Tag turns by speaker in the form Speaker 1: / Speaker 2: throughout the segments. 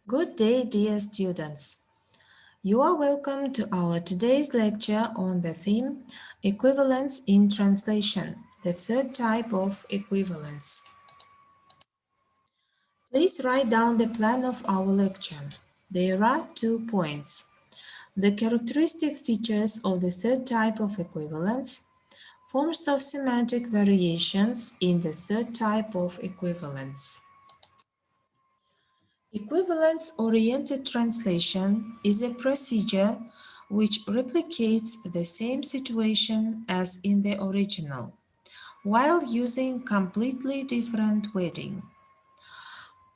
Speaker 1: Good day, dear students. You are welcome to our today's lecture on the theme Equivalence in Translation, the third type of equivalence. Please write down the plan of our lecture. There are 2 points. The characteristic features of the third type of equivalence, forms of semantic variations in the third type of equivalence. Equivalence-oriented translation is a procedure which replicates the same situation as in the original, while using completely different wording.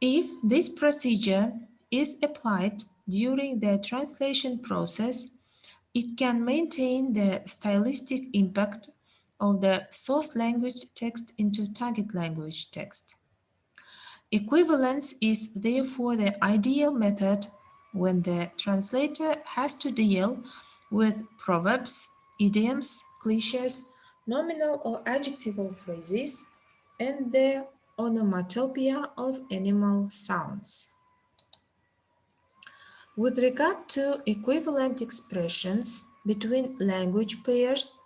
Speaker 1: If this procedure is applied during the translation process, it can maintain the stylistic impact of the source language text into target language text. Equivalence is therefore the ideal method when the translator has to deal with proverbs, idioms, cliches, nominal or adjectival phrases, and the onomatopoeia of animal sounds. With regard to equivalent expressions between language pairs,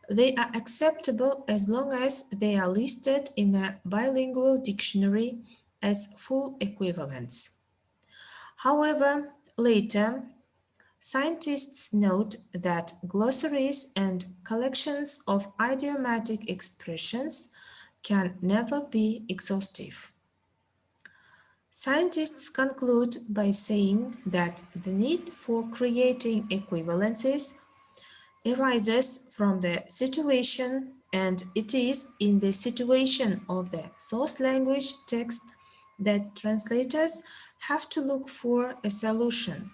Speaker 1: they are acceptable as long as they are listed in a bilingual dictionary as full equivalents. However, later, scientists note that glossaries and collections of idiomatic expressions can never be exhaustive. Scientists conclude by saying that the need for creating equivalences arises from the situation, and it is in the situation of the source language text that translators have to look for a solution.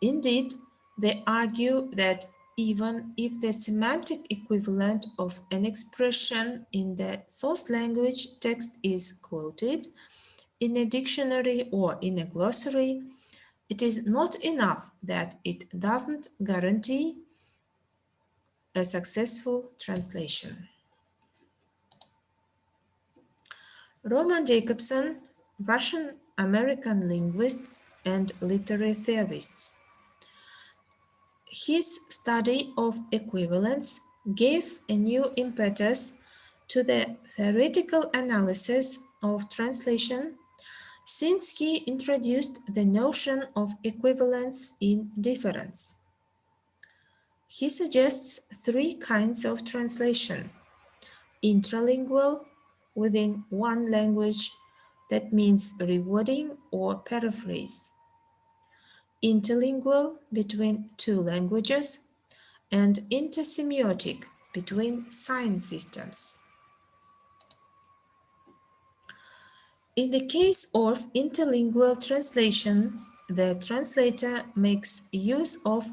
Speaker 1: Indeed, they argue that even if the semantic equivalent of an expression in the source language text is quoted in a dictionary or in a glossary, it is not enough that it doesn't guarantee a successful translation. Roman Jacobson, Russian-American linguist and literary theorist. His study of equivalence gave a new impetus to the theoretical analysis of translation since he introduced the notion of equivalence in difference. He suggests 3 kinds of translation: intralingual, within one language, that means rewording or paraphrase; interlingual, between 2 languages; and intersemiotic, between sign systems. In the case of interlingual translation, the translator makes use of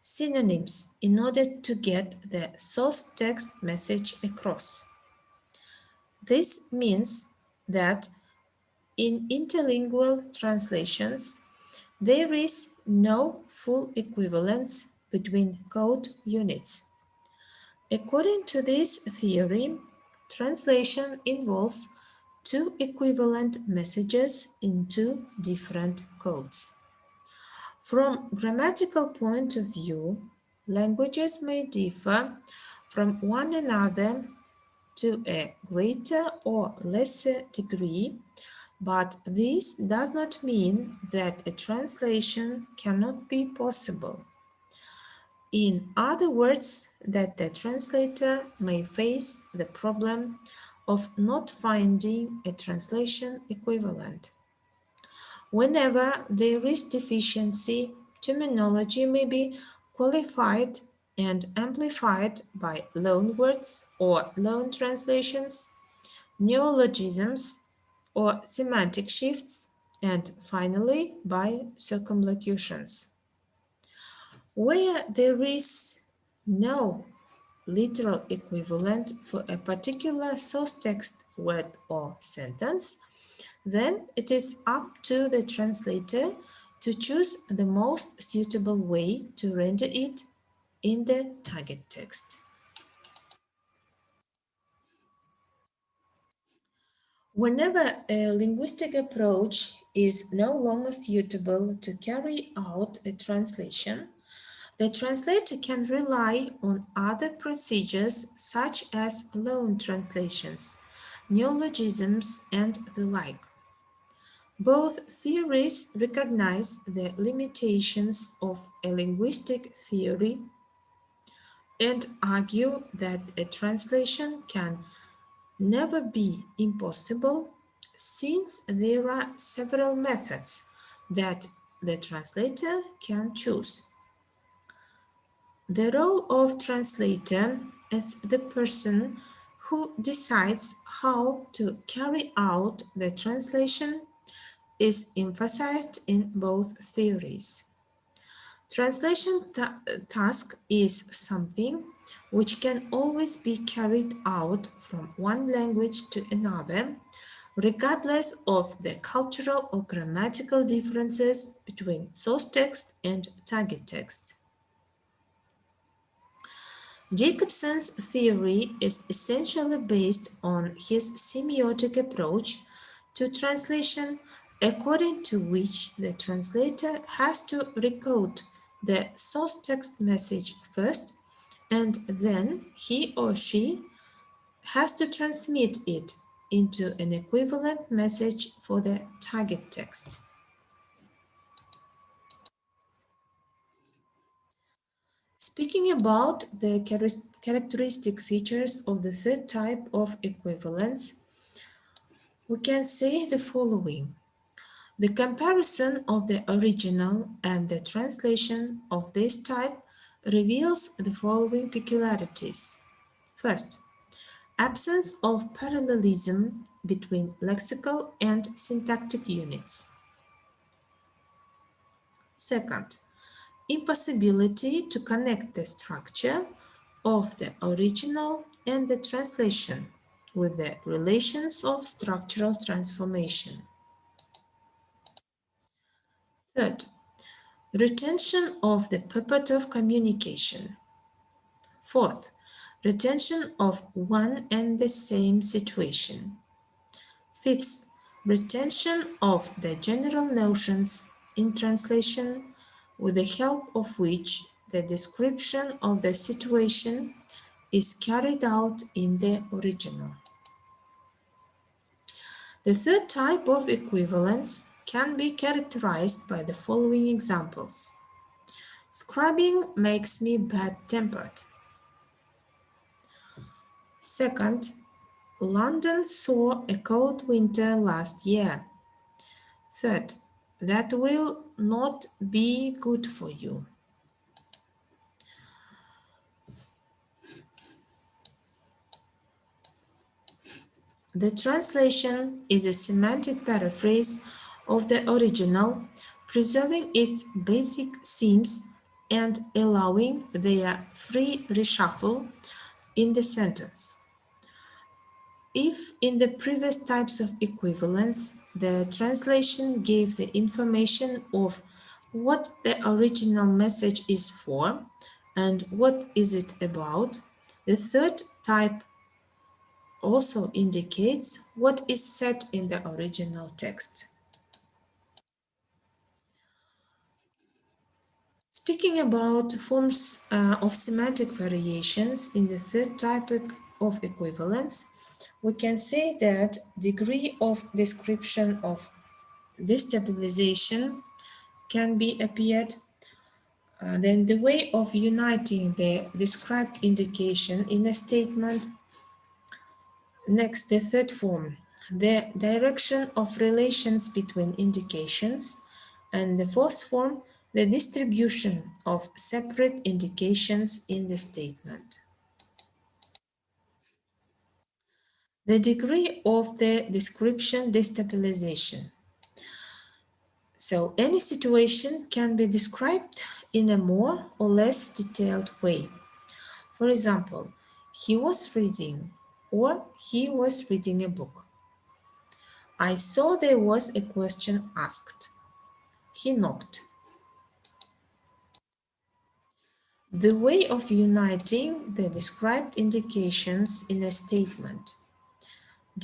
Speaker 1: synonyms in order to get the source text message across. This means that in interlingual translations, there is no full equivalence between code units. According to this theory, translation involves 2 equivalent messages in 2 different codes. From grammatical point of view, languages may differ from one another to a greater or lesser degree, but this does not mean that a translation cannot be possible. In other words, that the translator may face the problem of not finding a translation equivalent. Whenever there is deficiency, terminology may be qualified and amplified by loanwords or loan translations, neologisms or semantic shifts, and finally by circumlocutions. Where there is no literal equivalent for a particular source text word or sentence, then it is up to the translator to choose the most suitable way to render it in the target text. Whenever a linguistic approach is no longer suitable to carry out a translation, the translator can rely on other procedures such as loan translations, neologisms, and the like. Both theories recognize the limitations of a linguistic theory and argue that a translation can never be impossible since there are several methods that the translator can choose. The role of translator is the person who decides how to carry out the translation is emphasized in both theories. Translation task is something which can always be carried out from one language to another, regardless of the cultural or grammatical differences between source text and target text. Jacobson's theory is essentially based on his semiotic approach to translation, according to which the translator has to recode the source text message first, and then he or she has to transmit it into an equivalent message for the target text. Speaking about the characteristic features of the third type of equivalence, we can say the following. The comparison of the original and the translation of this type reveals the following peculiarities. First, absence of parallelism between lexical and syntactic units. Second, impossibility to connect the structure of the original and the translation with the relations of structural transformation. Third, retention of the purport of communication. Fourth, retention of one and the same situation. Fifth, retention of the general notions in translation with the help of which the description of the situation is carried out in the original. The third type of equivalence can be characterized by the following examples. Scribing makes me bad-tempered. Second, London saw a cold winter last year. Third, that will not be good for you. The translation is a semantic paraphrase of the original, preserving its basic themes and allowing their free reshuffle in the sentence. If in the previous types of equivalence, the translation gave the information of what the original message is for and what is it about, the third type also indicates what is said in the original text. Speaking about forms of semantic variations in the third type of equivalence, we can say that degree of description of destabilization can be appeared, then the way of uniting the described indication in a statement. Next, the third form, the direction of relations between indications, and the fourth form, the distribution of separate indications in the statement. The degree of the description destabilization. So any situation can be described in a more or less detailed way. For example, he was reading, or he was reading a book. I saw there was a question asked. He knocked. The way of uniting the described indications in a statement.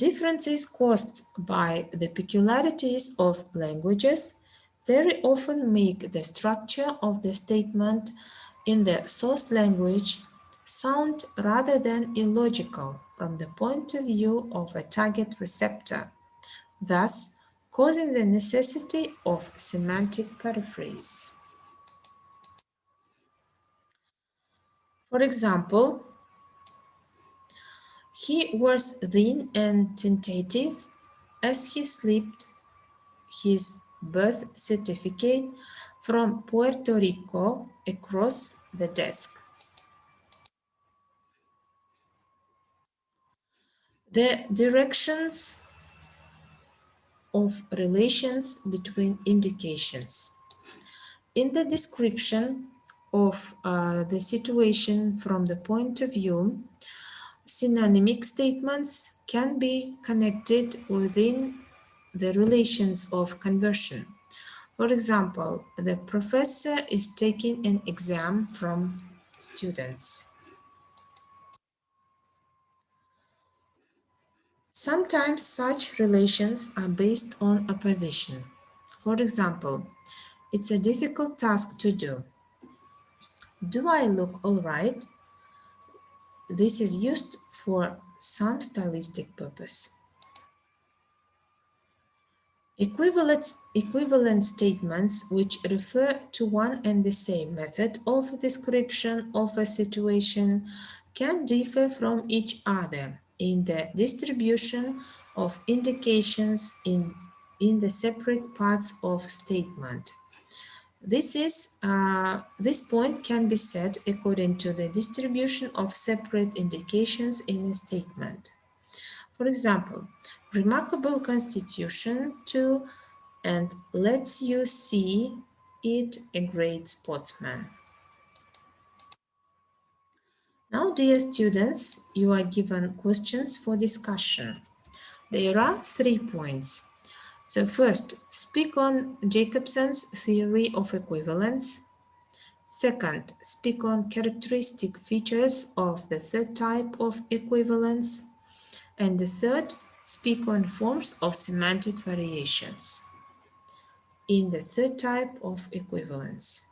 Speaker 1: Differences caused by the peculiarities of languages very often make the structure of the statement in the source language sound rather than illogical from the point of view of a target receptor, thus causing the necessity of semantic paraphrase. For example, he was thin and tentative as he slipped his birth certificate from Puerto Rico across the desk. The directions of relations between indications. In the description of the situation from the point of view, synonymic statements can be connected within the relations of conversion. For example, the professor is taking an exam from students. Sometimes such relations are based on opposition. For example, it's a difficult task to do. Do I look all right? This is used for some stylistic purpose. Equivalent statements which refer to one and the same method of description of a situation can differ from each other in the distribution of indications in the separate parts of statement. This point can be set according to the distribution of separate indications in a statement. For example, remarkable constitution too, and lets you see it a great sportsman. Now, dear students, you are given questions for discussion. There are 3 points. So first, speak on Jacobson's theory of equivalence. Second, speak on characteristic features of the third type of equivalence. And the third, speak on forms of semantic variations in the third type of equivalence.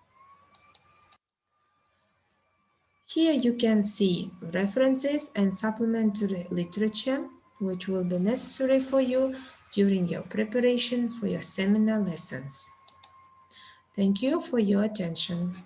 Speaker 1: Here you can see references and supplementary literature which will be necessary for you during your preparation for your seminar lessons. Thank you for your attention.